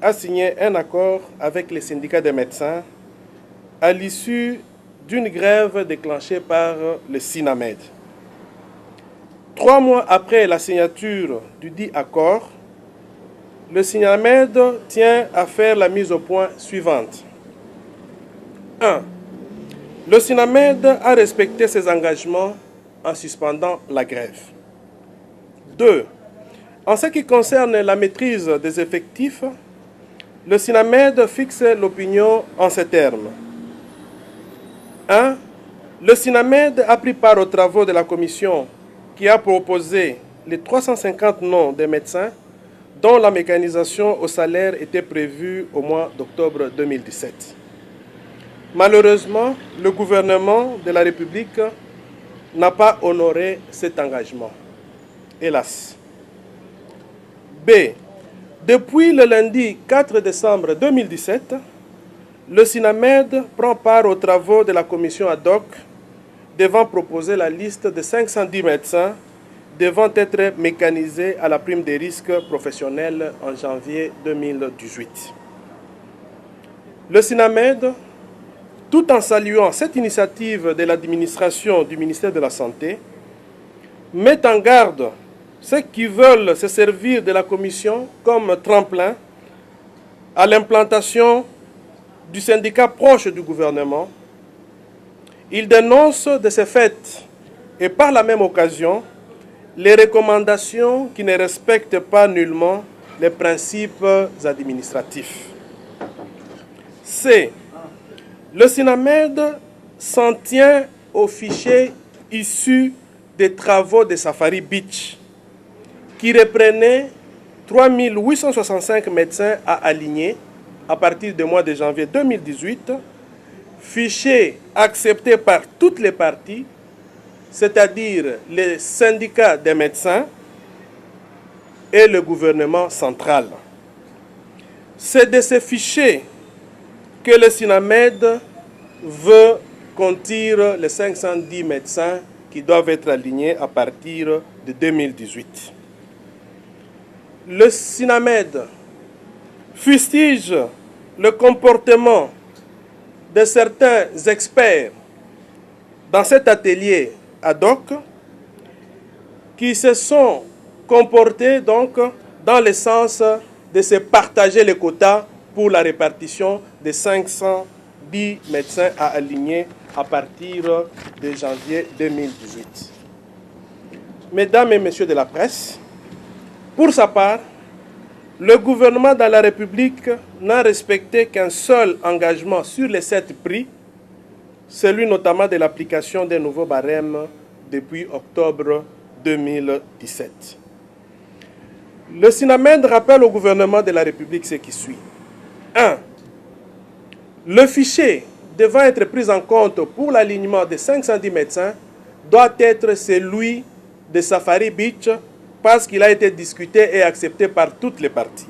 a signé un accord avec les syndicats des médecins à l'issue d'une grève déclenchée par le SINAMED. 3 mois après la signature du dit accord, le SINAMED tient à faire la mise au point suivante. 1. Le SINAMED a respecté ses engagements en suspendant la grève. 2. En ce qui concerne la maîtrise des effectifs, le SINAMED fixe l'opinion en ces termes. 1. Le SINAMED a pris part aux travaux de la commission qui a proposé les 350 noms des médecins dont la mécanisation au salaire était prévue au mois d'octobre 2017. Malheureusement, le gouvernement de la République n'a pas honoré cet engagement. Hélas. B. Depuis le lundi 4 décembre 2017, le SINAMED prend part aux travaux de la commission ad hoc devant proposer la liste de 510 médecins devant être mécanisés à la prime des risques professionnels en janvier 2018. Le SINAMED, tout en saluant cette initiative de l'administration du ministère de la Santé, met en garde ceux qui veulent se servir de la commission comme tremplin à l'implantation du syndicat proche du gouvernement. Il dénonce de ce fait et par la même occasion les recommandations qui ne respectent pas nullement les principes administratifs. C. Le SINAMED s'en tient au fichier issu des travaux de Safari Beach qui reprenait 3865 médecins à aligner à partir du mois de janvier 2018, fichier accepté par toutes les parties, c'est-à-dire les syndicats des médecins et le gouvernement central. C'est de ces fichiers que le SINAMED veut contenir les 510 médecins qui doivent être alignés à partir de 2018. Le SINAMED fustige le comportement de certains experts dans cet atelier ad hoc qui se sont comportés donc dans le sens de se partager les quotas pour la répartition des 510 médecins à aligner à partir de janvier 2018. Mesdames et messieurs de la presse, pour sa part, le gouvernement de la République n'a respecté qu'un seul engagement sur les 7 prix, celui notamment de l'application des nouveaux barèmes depuis octobre 2017. Le SINAMED rappelle au gouvernement de la République ce qui suit. 1. Le fichier devant être pris en compte pour l'alignement des 510 médecins doit être celui de Safari Beach parce qu'il a été discuté et accepté par toutes les parties.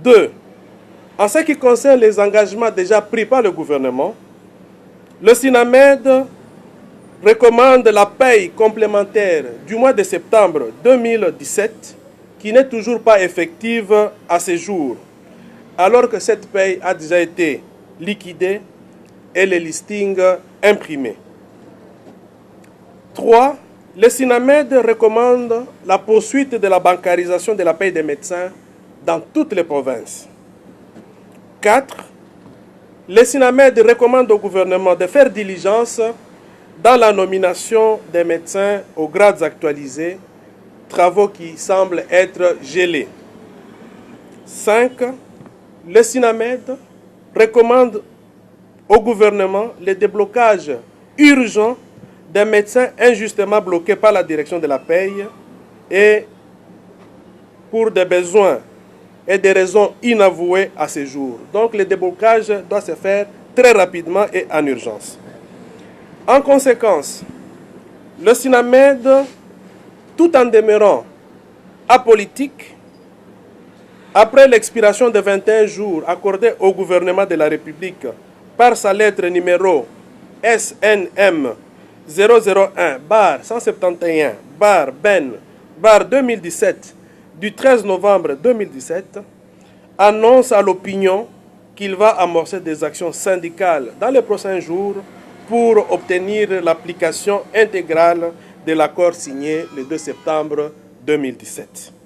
2. En ce qui concerne les engagements déjà pris par le gouvernement, le SINAMED recommande la paye complémentaire du mois de septembre 2017 qui n'est toujours pas effective à ce jour, alors que cette paye a déjà été liquidée et les listings imprimés. 3. Le SINAMED recommande la poursuite de la bancarisation de la paie des médecins dans toutes les provinces. 4. Le SINAMED recommande au gouvernement de faire diligence dans la nomination des médecins aux grades actualisés, travaux qui semblent être gelés. 5. Le SINAMED recommande au gouvernement le déblocage urgent des médecins injustement bloqués par la direction de la paie et pour des besoins et des raisons inavouées à ce jour. Donc le déblocage doit se faire très rapidement et en urgence. En conséquence, le SINAMED, tout en demeurant apolitique, après l'expiration de 21 jours accordés au gouvernement de la République par sa lettre numéro SNM 001-171-BEN-2017 du 13 novembre 2017, annonce à l'opinion qu'il va amorcer des actions syndicales dans les prochains jours pour obtenir l'application intégrale de l'accord signé le 2 septembre 2017.